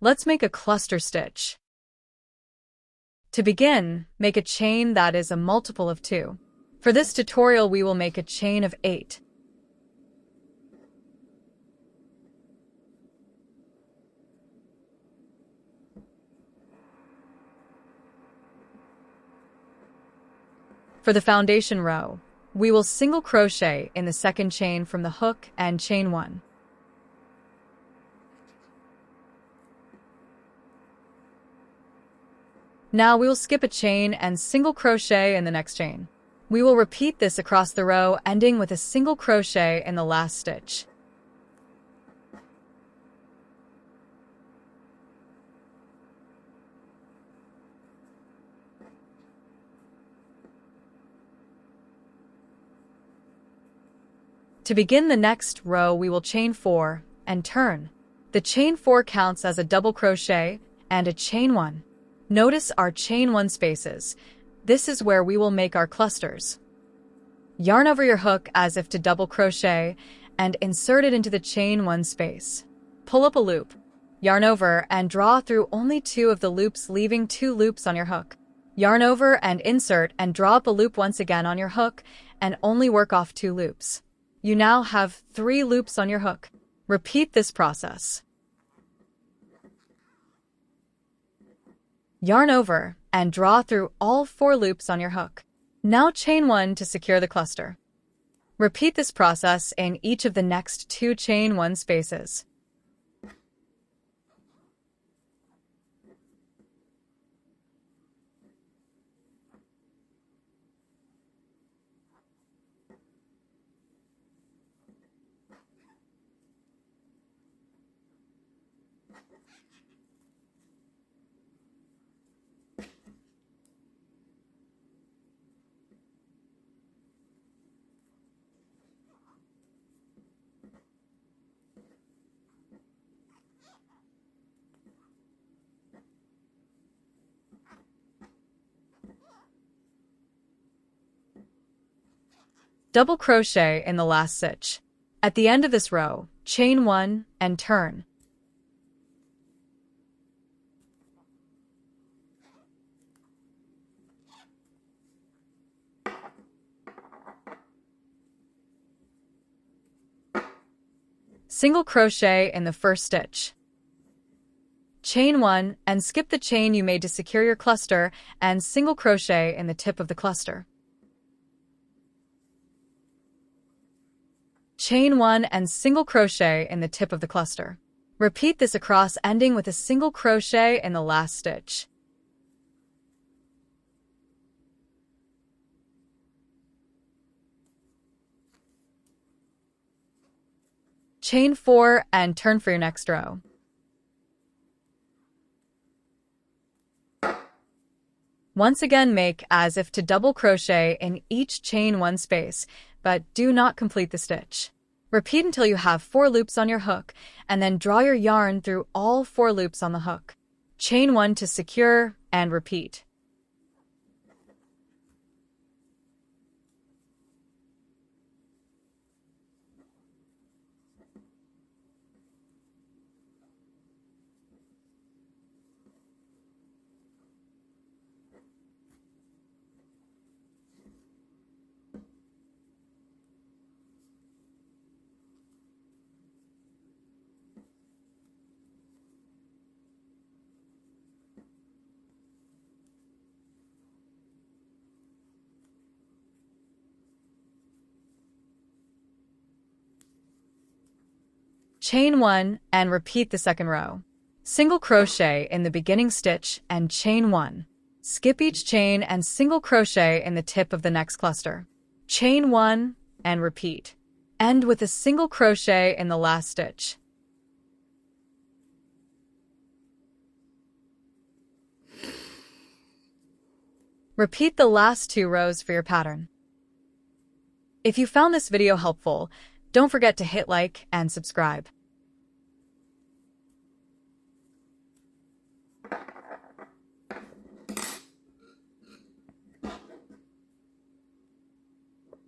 Let's make a cluster stitch. To begin, make a chain that is a multiple of 2. For this tutorial, we will make a chain of 8. For the foundation row, we will single crochet in the second chain from the hook and chain 1. Now we will skip a chain and single crochet in the next chain. We will repeat this across the row, ending with a single crochet in the last stitch. To begin the next row, we will chain 4 and turn. The chain 4 counts as a double crochet and a chain 1. Notice our chain 1 spaces. This is where we will make our clusters. Yarn over your hook as if to double crochet and insert it into the chain 1 space. Pull up a loop. Yarn over and draw through only 2 of the loops, leaving 2 loops on your hook. Yarn over and insert and draw up a loop once again on your hook and only work off 2 loops. You now have 3 loops on your hook. Repeat this process. Yarn over and draw through all 4 loops on your hook. Now chain 1 to secure the cluster. Repeat this process in each of the next 2 chain 1 spaces. Double crochet in the last stitch. At the end of this row, chain 1 and turn. Single crochet in the first stitch. Chain 1 and skip the chain you made to secure your cluster and single crochet in the tip of the cluster. Chain 1 and single crochet in the tip of the cluster. Repeat this across, ending with a single crochet in the last stitch. Chain 4 and turn for your next row. Once again, make as if to double crochet in each chain 1 space, but do not complete the stitch. Repeat until you have 4 loops on your hook, and then draw your yarn through all 4 loops on the hook. Chain 1 to secure, and repeat. Chain 1 and repeat the second row. Single crochet in the beginning stitch and chain 1. Skip each chain and single crochet in the tip of the next cluster. Chain 1 and repeat. End with a single crochet in the last stitch. Repeat the last 2 rows for your pattern. If you found this video helpful, don't forget to hit like and subscribe.